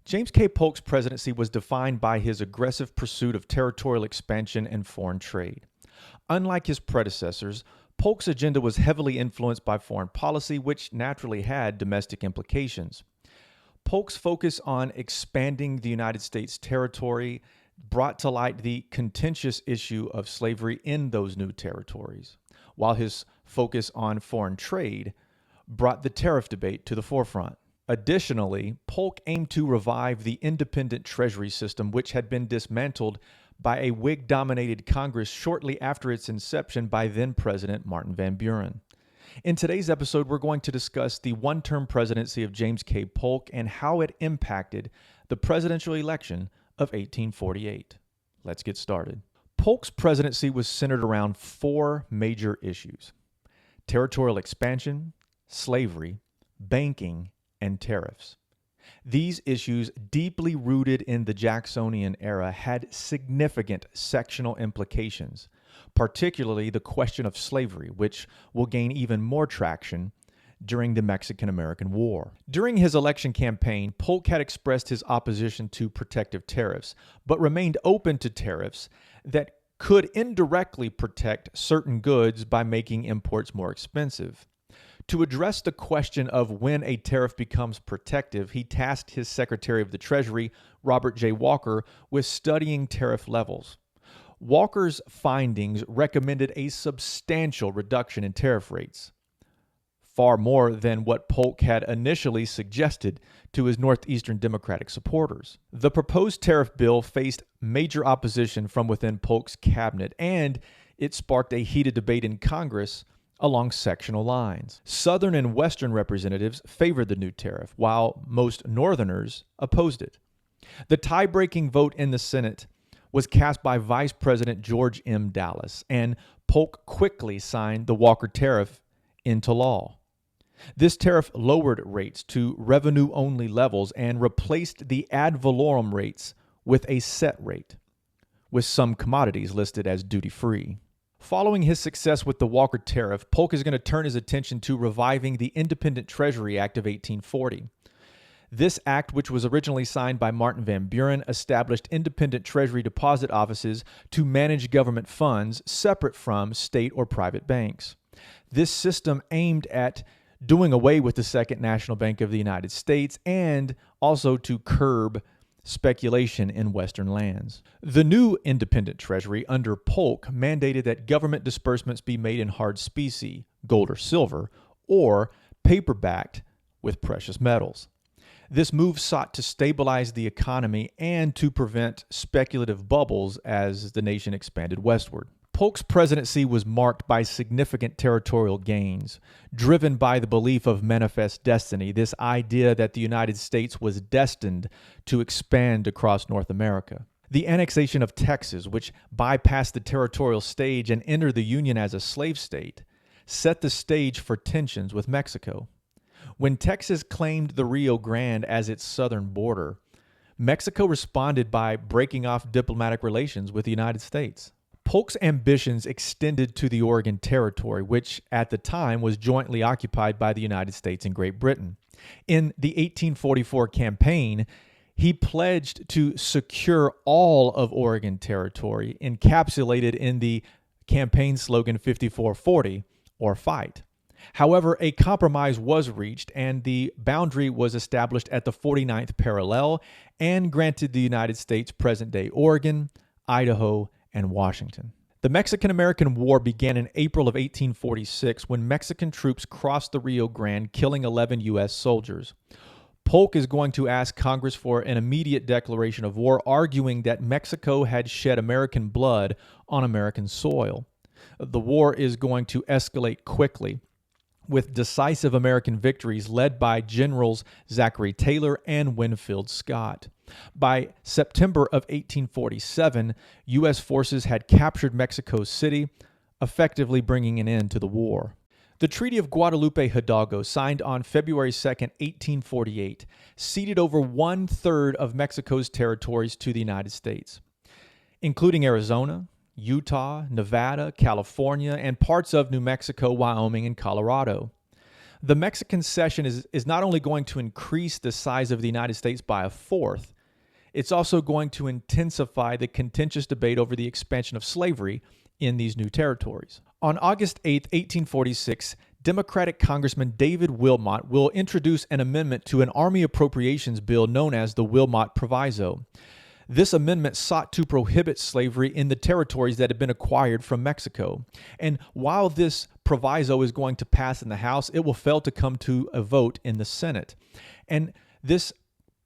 James K. Polk's presidency was defined by his aggressive pursuit of territorial expansion and foreign trade. Unlike his predecessors, Polk's agenda was heavily influenced by foreign policy, which naturally had domestic implications. Polk's focus on expanding the United States territory brought to light the contentious issue of slavery in those new territories, while his focus on foreign trade brought the tariff debate to the forefront. Additionally, Polk aimed to revive the independent treasury system, which had been dismantled by a Whig-dominated Congress shortly after its inception by then-President Martin Van Buren. In today's episode, we're going to discuss the one-term presidency of James K. Polk and how it impacted the presidential election of 1848. Let's get started. Polk's presidency was centered around four major issues: territorial expansion, slavery, banking, and tariffs. These issues, deeply rooted in the Jacksonian era, had significant sectional implications, particularly the question of slavery, which will gain even more traction during the Mexican-American War. During his election campaign, Polk had expressed his opposition to protective tariffs, but remained open to tariffs that could indirectly protect certain goods by making imports more expensive. To address the question of when a tariff becomes protective, he tasked his Secretary of the Treasury, Robert J. Walker, with studying tariff levels. Walker's findings recommended a substantial reduction in tariff rates, far more than what Polk had initially suggested to his Northeastern Democratic supporters. The proposed tariff bill faced major opposition from within Polk's cabinet, and it sparked a heated debate in Congress along sectional lines. Southern and Western representatives favored the new tariff, while most Northerners opposed it. The tie-breaking vote in the Senate was cast by Vice President George M. Dallas, and Polk quickly signed the Walker tariff into law. This tariff lowered rates to revenue-only levels and replaced the ad valorem rates with a set rate, with some commodities listed as duty-free. Following his success with the Walker tariff, Polk is going to turn his attention to reviving the Independent Treasury Act of 1840. This act, which was originally signed by Martin Van Buren, established independent Treasury deposit offices to manage government funds separate from state or private banks. This system aimed at doing away with the Second National Bank of the United States and also to curb speculation in Western lands. The new independent treasury under Polk mandated that government disbursements be made in hard specie, gold or silver, or paper-backed with precious metals. This move sought to stabilize the economy and to prevent speculative bubbles as the nation expanded westward. Polk's presidency was marked by significant territorial gains, driven by the belief of manifest destiny, this idea that the United States was destined to expand across North America. The annexation of Texas, which bypassed the territorial stage and entered the Union as a slave state, set the stage for tensions with Mexico. When Texas claimed the Rio Grande as its southern border, Mexico responded by breaking off diplomatic relations with the United States. Polk's ambitions extended to the Oregon Territory, which at the time was jointly occupied by the United States and Great Britain. In the 1844 campaign, he pledged to secure all of Oregon Territory, encapsulated in the campaign slogan 5440, or fight. However, a compromise was reached, and the boundary was established at the 49th parallel and granted the United States present-day Oregon, Idaho, and Washington. The Mexican-American War began in April of 1846 when Mexican troops crossed the Rio Grande, killing 11 U.S. soldiers. Polk is going to ask Congress for an immediate declaration of war, arguing that Mexico had shed American blood on American soil. The war is going to escalate quickly, with decisive American victories led by Generals Zachary Taylor and Winfield Scott. By September of 1847, U.S. forces had captured Mexico City, effectively bringing an end to the war. The Treaty of Guadalupe Hidalgo, signed on February 2, 1848, ceded over one-third of Mexico's territories to the United States, including Arizona, Utah, Nevada, California, and parts of New Mexico, Wyoming, and Colorado. The Mexican cession is not only going to increase the size of the United States by a fourth, it's also going to intensify the contentious debate over the expansion of slavery in these new territories. On August 8, 1846, Democratic Congressman David Wilmot will introduce an amendment to an Army appropriations bill known as the Wilmot Proviso. This amendment sought to prohibit slavery in the territories that had been acquired from Mexico. And while this proviso is going to pass in the House, it will fail to come to a vote in the Senate. And this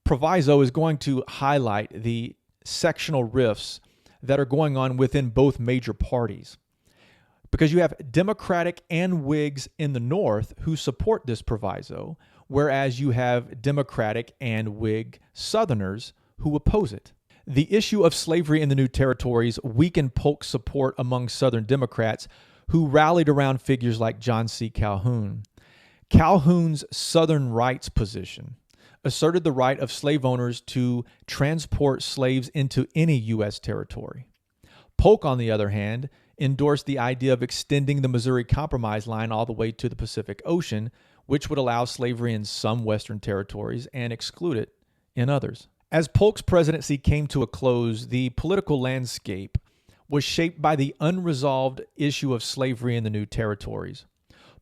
proviso is going to highlight the sectional rifts that are going on within both major parties. Because you have Democratic and Whigs in the North who support this proviso, whereas you have Democratic and Whig Southerners who oppose it. The issue of slavery in the new territories weakened Polk's support among Southern Democrats who rallied around figures like John C. Calhoun. Calhoun's Southern rights position asserted the right of slave owners to transport slaves into any U.S. territory. Polk, on the other hand, endorsed the idea of extending the Missouri Compromise line all the way to the Pacific Ocean, which would allow slavery in some Western territories and exclude it in others. As Polk's presidency came to a close, the political landscape was shaped by the unresolved issue of slavery in the new territories.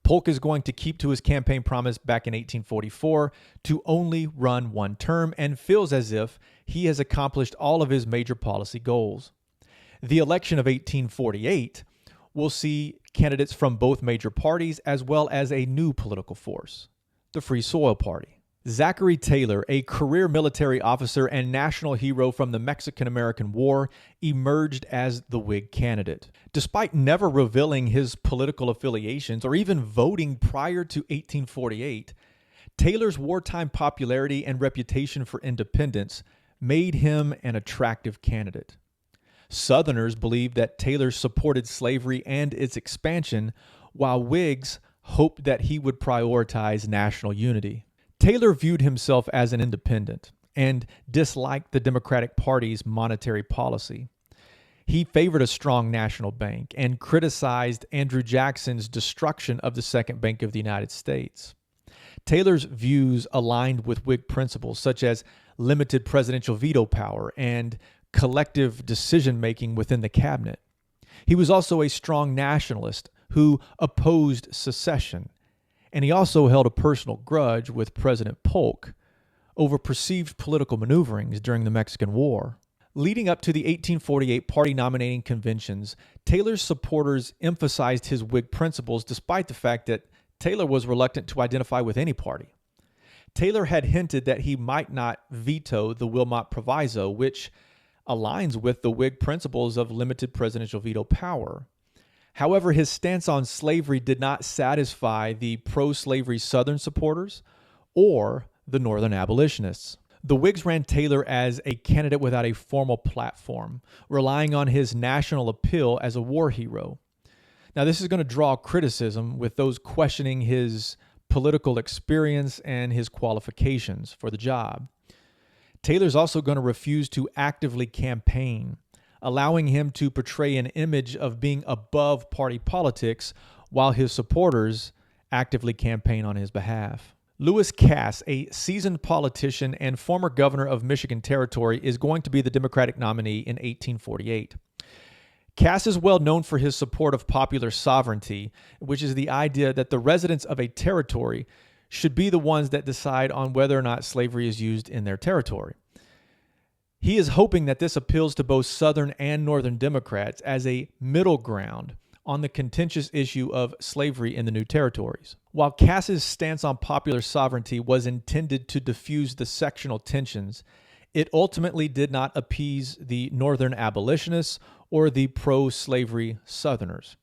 Polk is going to keep to his campaign promise back in 1844 to only run one term and feels as if he has accomplished all of his major policy goals. The election of 1848 will see candidates from both major parties as well as a new political force, the Free Soil Party. Zachary Taylor, a career military officer and national hero from the Mexican-American War, emerged as the Whig candidate. Despite never revealing his political affiliations or even voting prior to 1848, Taylor's wartime popularity and reputation for independence made him an attractive candidate. Southerners believed that Taylor supported slavery and its expansion, while Whigs hoped that he would prioritize national unity. Taylor viewed himself as an independent and disliked the Democratic Party's monetary policy. He favored a strong national bank and criticized Andrew Jackson's destruction of the Second Bank of the United States. Taylor's views aligned with Whig principles such as limited presidential veto power and collective decision-making within the cabinet. He was also a strong nationalist who opposed secession, and he also held a personal grudge with President Polk over perceived political maneuverings during the Mexican War. Leading up to the 1848 party nominating conventions, Taylor's supporters emphasized his Whig principles despite the fact that Taylor was reluctant to identify with any party. Taylor had hinted that he might not veto the Wilmot Proviso, which aligns with the Whig principles of limited presidential veto power. However, his stance on slavery did not satisfy the pro-slavery Southern supporters or the Northern abolitionists. The Whigs ran Taylor as a candidate without a formal platform, relying on his national appeal as a war hero. Now, this is going to draw criticism with those questioning his political experience and his qualifications for the job. Taylor's also going to refuse to actively campaign, allowing him to portray an image of being above party politics while his supporters actively campaign on his behalf. Lewis Cass, a seasoned politician and former governor of Michigan Territory, is going to be the Democratic nominee in 1848. Cass is well known for his support of popular sovereignty, which is the idea that the residents of a territory should be the ones that decide on whether or not slavery is used in their territory. He is hoping that this appeals to both Southern and Northern Democrats as a middle ground on the contentious issue of slavery in the new territories. While Cass's stance on popular sovereignty was intended to diffuse the sectional tensions, it ultimately did not appease the Northern abolitionists or the pro-slavery Southerners.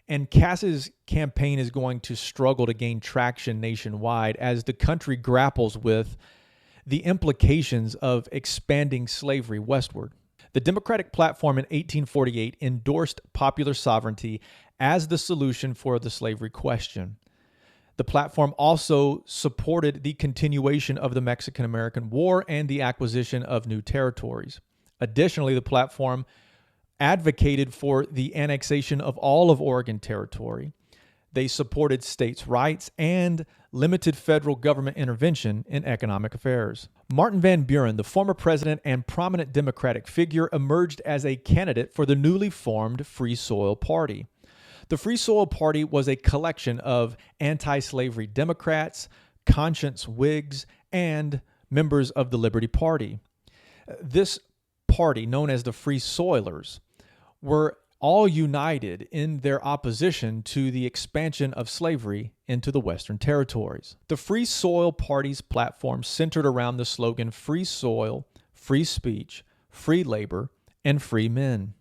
And Cass's campaign is going to struggle to gain traction nationwide as the country grapples with the implications of expanding slavery westward. The Democratic platform in 1848 endorsed popular sovereignty as the solution for the slavery question. The platform also supported the continuation of the Mexican-American War and the acquisition of new territories. Additionally, the platform advocated for the annexation of all of Oregon Territory, They supported states' rights and limited federal government intervention in economic affairs. Martin Van Buren, the former president and prominent Democratic figure, emerged as a candidate for the newly formed Free Soil Party. The Free Soil Party was a collection of anti-slavery Democrats, conscience Whigs, and members of the Liberty Party. This party, known as the Free Soilers, were all united in their opposition to the expansion of slavery into the Western territories. The Free Soil Party's platform centered around the slogan "Free Soil, Free Speech, Free Labor, and Free Men."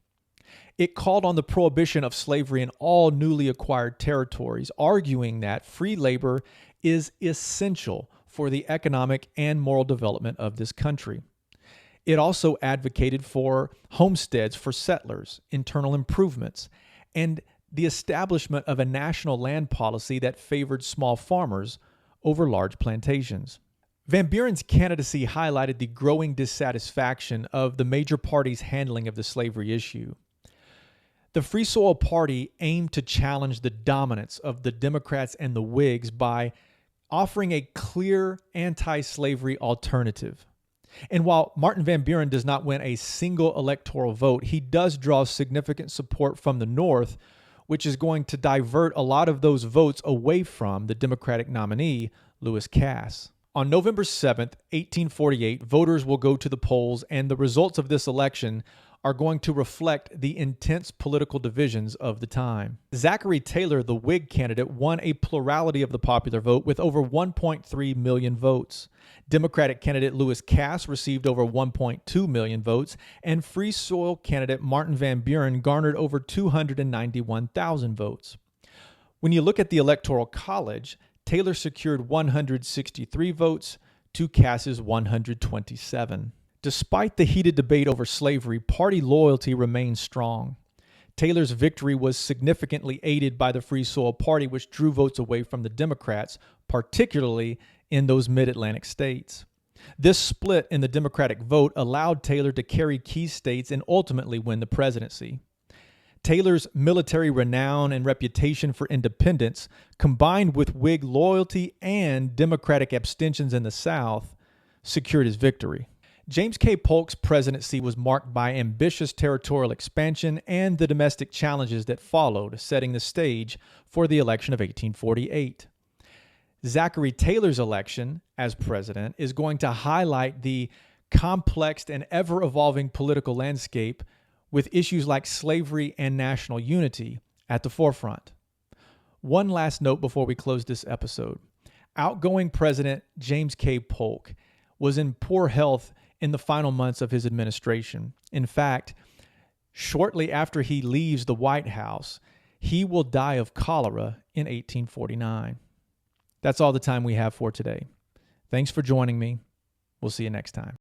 It called on the prohibition of slavery in all newly acquired territories, arguing that free labor is essential for the economic and moral development of this country. It also advocated for homesteads for settlers, internal improvements, and the establishment of a national land policy that favored small farmers over large plantations. Van Buren's candidacy highlighted the growing dissatisfaction of the major parties' handling of the slavery issue. The Free Soil Party aimed to challenge the dominance of the Democrats and the Whigs by offering a clear anti-slavery alternative. And while Martin Van Buren does not win a single electoral vote, he does draw significant support from the North, which is going to divert a lot of those votes away from the Democratic nominee, Lewis Cass. On November 7th, 1848, voters will go to the polls, and the results of this election are going to reflect the intense political divisions of the time. Zachary Taylor, the Whig candidate, won a plurality of the popular vote with over 1.3 million votes. Democratic candidate Lewis Cass received over 1.2 million votes, and Free Soil candidate Martin Van Buren garnered over 291,000 votes. When you look at the Electoral College, Taylor secured 163 votes to Cass's 127. Despite the heated debate over slavery, party loyalty remained strong. Taylor's victory was significantly aided by the Free Soil Party, which drew votes away from the Democrats, particularly in those mid-Atlantic states. This split in the Democratic vote allowed Taylor to carry key states and ultimately win the presidency. Taylor's military renown and reputation for independence, combined with Whig loyalty and Democratic abstentions in the South, secured his victory. James K. Polk's presidency was marked by ambitious territorial expansion and the domestic challenges that followed, setting the stage for the election of 1848. Zachary Taylor's election as president is going to highlight the complex and ever-evolving political landscape with issues like slavery and national unity at the forefront. One last note before we close this episode. Outgoing President James K. Polk was in poor health in the final months of his administration. In fact, shortly after he leaves the White House, he will die of cholera in 1849. That's all the time we have for today. Thanks for joining me. We'll see you next time.